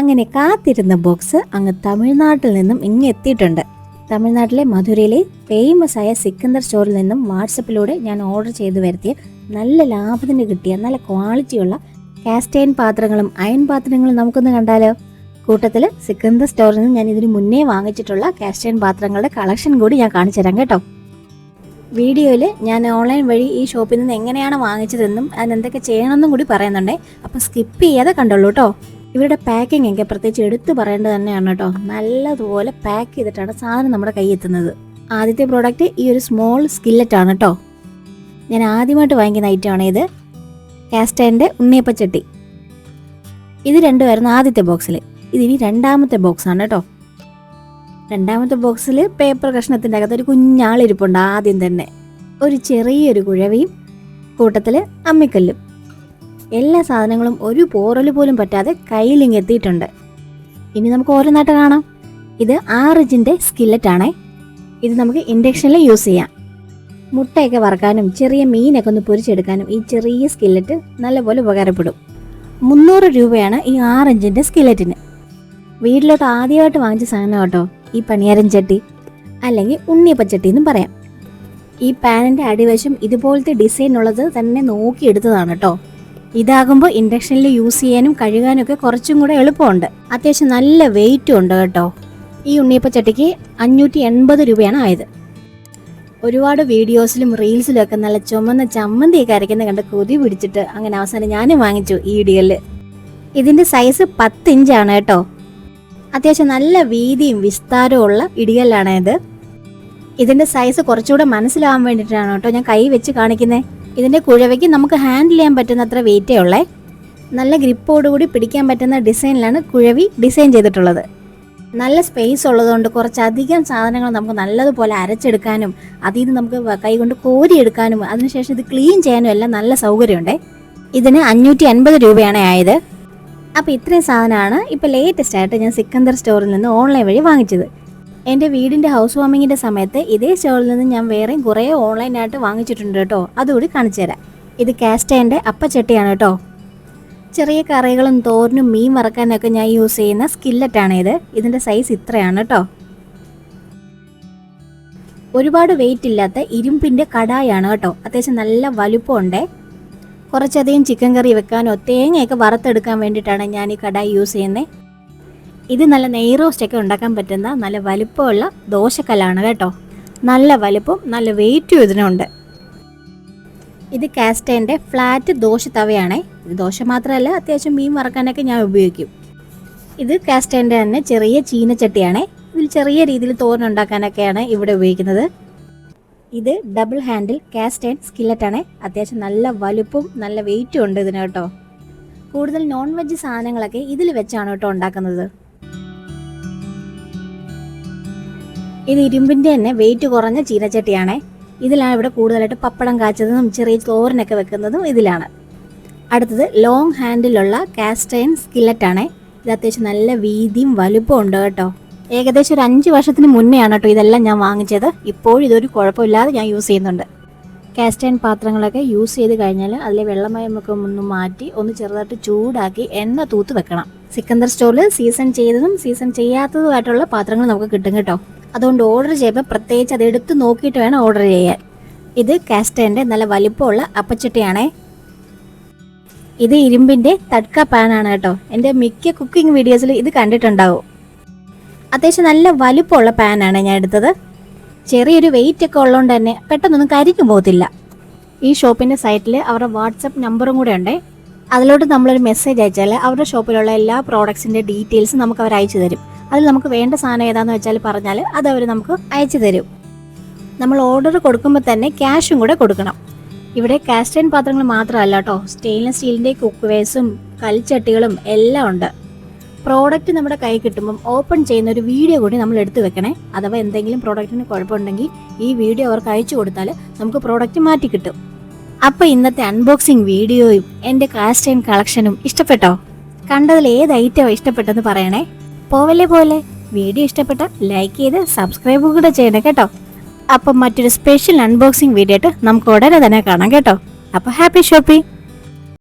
അങ്ങനെ കാത്തിരുന്ന ബോക്സ് അങ്ങ് തമിഴ്നാട്ടിൽ നിന്നും ഇങ്ങ് എത്തിയിട്ടുണ്ട്. തമിഴ്നാട്ടിലെ മധുരയിലെ ഫേമസ് ആയ സിക്കന്ദർ സ്റ്റോറിൽ നിന്നും വാട്സപ്പിലൂടെ ഞാൻ ഓർഡർ ചെയ്ത് വരുത്തിയ നല്ല ലാഭത്തിന് കിട്ടിയ നല്ല ക്വാളിറ്റിയുള്ള കാസ്റ്റൈൻ പാത്രങ്ങളും അയൺ പാത്രങ്ങളും നമുക്കൊന്ന് കണ്ടാലോ. കൂട്ടത്തിൽ സിക്കന്ദർ സ്റ്റോറിൽ നിന്ന് ഞാൻ ഇതിന് മുന്നേ വാങ്ങിച്ചിട്ടുള്ള കാസ്റ്റൈൻ പാത്രങ്ങളുടെ കളക്ഷൻ കൂടി ഞാൻ കാണിച്ചു തരാം കേട്ടോ. വീഡിയോയിൽ ഞാൻ ഓൺലൈൻ വഴി ഈ ഷോപ്പിൽ നിന്ന് എങ്ങനെയാണ് വാങ്ങിച്ചതെന്നും അതിനെന്തൊക്കെ ചെയ്യണമെന്നും കൂടി പറയുന്നുണ്ടേ. അപ്പോൾ സ്കിപ്പ് ചെയ്യാതെ കണ്ടോളൂ കേട്ടോ. ഇവരുടെ പാക്കിംഗ് ഒക്കെ പ്രത്യേകിച്ച് എടുത്തു പറയേണ്ടത് തന്നെയാണ് കേട്ടോ. നല്ലതുപോലെ പാക്ക് ചെയ്തിട്ടാണ് സാധനം നമ്മുടെ കയ്യിൽ എത്തുന്നത്. ആദ്യത്തെ പ്രോഡക്റ്റ് ഈ ഒരു സ്മോൾ സ്കില്ലറ്റ് ആണ് കേട്ടോ. ഞാൻ ആദ്യമായിട്ട് വാങ്ങിക്കുന്ന ഐറ്റമാണ് ഇത്. കാസ്റ്റൈൻ്റെ ഉണ്ണിയപ്പച്ചട്ടി. ഇത് രണ്ടുമായിരുന്നു ആദ്യത്തെ ബോക്സിൽ. ഇതിനി രണ്ടാമത്തെ ബോക്സാണ് കേട്ടോ. രണ്ടാമത്തെ ബോക്സിൽ പേപ്പർ കഷ്ണത്തിൻ്റെ അകത്ത് ഒരു കുഞ്ഞാളിരിപ്പുണ്ട്. ആദ്യം തന്നെ ഒരു ചെറിയൊരു കുഴവിയും കൂട്ടത്തിൽ അമ്മിക്കല്ലും. എല്ലാ സാധനങ്ങളും ഒരു പോറൽ പോലും പറ്റാതെ കയ്യിലിങ്ങ് എത്തിയിട്ടുണ്ട്. ഇനി നമുക്ക് ഓരോന്നായിട്ട് കാണാം. ഇത് 6 ഇഞ്ചിൻ്റെ സ്കില്ലറ്റാണേ. ഇത് നമുക്ക് ഇൻഡക്ഷനിൽ യൂസ് ചെയ്യാം. മുട്ടയൊക്കെ വറക്കാനും ചെറിയ മീനൊക്കെ ഒന്ന് പൊരിച്ചെടുക്കാനും ഈ ചെറിയ സ്കില്ലറ്റ് നല്ലപോലെ ഉപകാരപ്പെടും. 300 രൂപയാണ് ഈ 6 ഇഞ്ചിൻ്റെ സ്കില്ലറ്റിന്. വീട്ടിലോട്ട് ആദ്യമായിട്ട് വാങ്ങിച്ച സാധനം കേട്ടോ ഈ പണിയാരൻ ചട്ടി, അല്ലെങ്കിൽ ഉണ്ണിയപ്പച്ചട്ടി എന്നും പറയാം. ഈ പാനിൻ്റെ അടിവശം ഇതുപോലത്തെ ഡിസൈൻ ഉള്ളത് തന്നെ നോക്കിയെടുത്തതാണ് കേട്ടോ. ഇതാകുമ്പോൾ ഇൻഡക്ഷനിൽ യൂസ് ചെയ്യാനും കഴുകാനും ഒക്കെ കുറച്ചും കൂടെ എളുപ്പമുണ്ട്. അത്യാവശ്യം നല്ല വെയിറ്റും ഉണ്ട് കേട്ടോ. ഈ ഉണ്ണിയപ്പച്ചട്ടിക്ക് 580 രൂപയാണ് ആയത്. ഒരുപാട് വീഡിയോസിലും റീൽസിലും ഒക്കെ നല്ല ചുമന്ന ചമ്മന്തിയൊക്കെ അരയ്ക്കുന്ന കണ്ട് കൊതി പിടിച്ചിട്ട് അങ്ങനെ അവസാനം ഞാനും വാങ്ങിച്ചു ഈ ഇടികല്ല്. ഇതിൻ്റെ സൈസ് 10 ഇഞ്ചാണ് കേട്ടോ. അത്യാവശ്യം നല്ല വീതിയും വിസ്താരവും ഉള്ള ഇടികല്ലാണ് ഇത്. ഇതിൻ്റെ സൈസ് കുറച്ചുകൂടെ മനസ്സിലാവാൻ വേണ്ടിയിട്ടാണ് കേട്ടോ ഞാൻ കൈ വെച്ച് കാണിക്കുന്നത്. ഇതിൻ്റെ കുഴവയ്ക്ക് നമുക്ക് ഹാൻഡിൽ ചെയ്യാൻ പറ്റുന്ന അത്ര വെയിറ്റേ ഉള്ളേ. നല്ല ഗ്രിപ്പോടുകൂടി പിടിക്കാൻ പറ്റുന്ന ഡിസൈനിലാണ് കുഴവി ഡിസൈൻ ചെയ്തിട്ടുള്ളത്. നല്ല സ്പേസ് ഉള്ളതുകൊണ്ട് കുറച്ചധികം സാധനങ്ങൾ നമുക്ക് നല്ലതുപോലെ അരച്ചെടുക്കാനും അതിൽ നിന്ന് നമുക്ക് കൈകൊണ്ട് കോരിയെടുക്കാനും അതിനുശേഷം ഇത് ക്ലീൻ ചെയ്യാനും എല്ലാം നല്ല സൗകര്യമുണ്ടേ. ഇതിന് 550 രൂപയാണ് ആയത്. അപ്പോൾ ഇത്രയും സാധനമാണ് ഇപ്പോൾ ലേറ്റസ്റ്റ് ആയിട്ട് ഞാൻ സിക്കന്ദർ സ്റ്റോറിൽ നിന്ന് ഓൺലൈൻ വഴി വാങ്ങിച്ചത്. എൻ്റെ വീടിൻ്റെ ഹൗസ് വാമിങ്ങിൻ്റെ സമയത്ത് ഇതേ സ്റ്റോറിൽ നിന്ന് ഞാൻ വേറെയും കുറേ ഓൺലൈനായിട്ട് വാങ്ങിച്ചിട്ടുണ്ട് കേട്ടോ. അതുകൂടി കാണിച്ചു തരാം. ഇത് കാസ്റ്റൈൻ്റെ അപ്പച്ചട്ടിയാണ് കേട്ടോ. ചെറിയ കറികളും തോരനും മീൻ വറക്കാനൊക്കെ ഞാൻ യൂസ് ചെയ്യുന്ന സ്കില്ലറ്റാണ് ഇത്. ഇതിൻ്റെ സൈസ് ഇത്രയാണ് കേട്ടോ. ഒരുപാട് വെയിറ്റ് ഇല്ലാത്ത ഇരുമ്പിൻ്റെ കടായാണ് കേട്ടോ. അത്യാവശ്യം നല്ല വലുപ്പമുണ്ടേ. കുറച്ചധികം ചിക്കൻ കറി വെക്കാനോ തേങ്ങയൊക്കെ വറുത്തെടുക്കാൻ വേണ്ടിയിട്ടാണ് ഞാൻ ഈ കടായി യൂസ് ചെയ്യുന്നത്. ഇത് നല്ല നെയ് റോസ്റ്റൊക്കെ ഉണ്ടാക്കാൻ പറ്റുന്ന നല്ല വലുപ്പമുള്ള ദോശക്കല്ലാണ് കേട്ടോ. നല്ല വലുപ്പം നല്ല വെയിറ്റും ഇതിനുണ്ട്. ഇത് കാസ്റ്റൈൻ്റെ ഫ്ലാറ്റ് ദോശ തവയാണേ. ഇത് ദോശ മാത്രമല്ല അത്യാവശ്യം മീൻ വറക്കാനൊക്കെ ഞാൻ ഉപയോഗിക്കും. ഇത് കാസ്റ്റൈൻ്റെ തന്നെ ചെറിയ ചീനച്ചട്ടിയാണേ. ഇതിൽ ചെറിയ രീതിയിൽ തോരൻ ഉണ്ടാക്കാനൊക്കെയാണ് ഇവിടെ ഉപയോഗിക്കുന്നത്. ഇത് ഡബിൾ ഹാൻഡിൽ കാസ്റ്റൈൻ സ്കില്ലറ്റാണ്. അത്യാവശ്യം നല്ല വലുപ്പവും നല്ല വെയിറ്റും ഉണ്ട് ഇതിന് കേട്ടോ. കൂടുതൽ നോൺ വെജ് സാധനങ്ങളൊക്കെ ഇതിൽ വെച്ചാണ് കേട്ടോ ഉണ്ടാക്കുന്നത്. ഇത് ഇരുമ്പിൻ്റെ തന്നെ വെയിറ്റ് കുറഞ്ഞ ചീനച്ചട്ടിയാണേ. ഇതിലാണ് ഇവിടെ കൂടുതലായിട്ട് പപ്പടം കാച്ചതും ചെറിയ തോരനൊക്കെ വെക്കുന്നതും ഇതിലാണ്. അടുത്തത് ലോങ് ഹാൻഡിലുള്ള കാസ്റ്റൈൻ സ്കില്ലറ്റാണേ. ഇത് അത്യാവശ്യം നല്ല വീതിയും വലുപ്പവും ഉണ്ട് കേട്ടോ. ഏകദേശം ഒരു 5 വർഷത്തിന് മുന്നെയാണ് കേട്ടോ ഇതെല്ലാം ഞാൻ വാങ്ങിച്ചത്. ഇപ്പോഴും ഇതൊരു കുഴപ്പമില്ലാതെ ഞാൻ യൂസ് ചെയ്യുന്നുണ്ട്. കാസ്റ്റൈൻ പാത്രങ്ങളൊക്കെ യൂസ് ചെയ്ത് കഴിഞ്ഞാൽ അതിലെ വെള്ളമയമൊക്കെ ഒന്ന് മാറ്റി ഒന്ന് ചെറുതായിട്ട് ചൂടാക്കി എണ്ണ തൂത്ത് വെക്കണം. സിക്കന്ദർ സ്റ്റോറിൽ സീസൺ ചെയ്തതും സീസൺ ചെയ്യാത്തതുമായിട്ടുള്ള പാത്രങ്ങൾ നമുക്ക് കിട്ടും കേട്ടോ. അതുകൊണ്ട് ഓർഡർ ചെയ്യുമ്പോൾ പ്രത്യേകിച്ച് അത് എടുത്ത് നോക്കിയിട്ട് വേണം ഓർഡർ ചെയ്യാൻ. ഇത് കാസ്റ്റൈൻ്റെ നല്ല വലിപ്പമുള്ള അപ്പച്ചട്ടിയാണേ. ഇത് ഇരുമ്പിൻ്റെ തട്ക പാനാണ് കേട്ടോ. എൻ്റെ മിക്ക കുക്കിംഗ് വീഡിയോസിൽ ഇത് കണ്ടിട്ടുണ്ടാവും. അത്യാവശ്യം നല്ല വലുപ്പമുള്ള പാനാണ് ഞാൻ എടുത്തത്. ചെറിയൊരു വെയിറ്റ് ഒക്കെ ഉള്ളതുകൊണ്ട് തന്നെ പെട്ടെന്നൊന്നും കരിഞ്ഞു പോകത്തില്ല. ഈ ഷോപ്പിൻ്റെ സൈറ്റിൽ അവരുടെ വാട്സപ്പ് നമ്പറും കൂടെ ഉണ്ട്. അതിലോട്ട് നമ്മളൊരു മെസ്സേജ് അയച്ചാൽ അവരുടെ ഷോപ്പിലുള്ള എല്ലാ പ്രോഡക്ട്സിൻ്റെ ഡീറ്റെയിൽസ് നമുക്ക് അവർ അയച്ചു തരും. അതിൽ നമുക്ക് വേണ്ട സാധനം ഏതാണെന്ന് വെച്ചാൽ പറഞ്ഞാൽ അത് അവർ നമുക്ക് അയച്ചു തരും. നമ്മൾ ഓർഡർ കൊടുക്കുമ്പോൾ തന്നെ ക്യാഷും കൂടെ കൊടുക്കണം. ഇവിടെ കാസ്റ്റൈൻ പാത്രങ്ങൾ മാത്രമല്ല കേട്ടോ, സ്റ്റെയിൻലെസ് സ്റ്റീലിൻ്റെ കുക്ക് വെയർസും കൽച്ചട്ടികളും എല്ലാം ഉണ്ട്. പ്രോഡക്റ്റ് നമ്മുടെ കൈ കിട്ടുമ്പം ഓപ്പൺ ചെയ്യുന്ന ഒരു വീഡിയോ കൂടി നമ്മൾ എടുത്തു വെക്കണേ. അഥവാ എന്തെങ്കിലും പ്രോഡക്റ്റിന് കുഴപ്പമുണ്ടെങ്കിൽ ഈ വീഡിയോ അവർക്ക് അയച്ചു കൊടുത്താൽ നമുക്ക് പ്രോഡക്റ്റ് മാറ്റി കിട്ടും. അപ്പോൾ ഇന്നത്തെ അൺബോക്സിങ് വീഡിയോയും എൻ്റെ കാസ്റ്റൈൻ കളക്ഷനും ഇഷ്ടപ്പെട്ടോ? കണ്ടതിൽ ഏത് ഐറ്റമാണ് ഇഷ്ടപ്പെട്ടെന്ന് പറയണേ. പോവല്ലേ പോലെ വീഡിയോ ഇഷ്ടപ്പെട്ട ലൈക്ക് ചെയ്ത് സബ്സ്ക്രൈബ് കൂടെ ചെയ്യണേ കേട്ടോ. അപ്പം മറ്റൊരു സ്പെഷ്യൽ അൺബോക്സിങ് വീഡിയോ ആയിട്ട് നമുക്ക് ഉടനെ തന്നെ കാണാം കേട്ടോ. അപ്പോൾ ഹാപ്പി ഷോപ്പിംഗ്.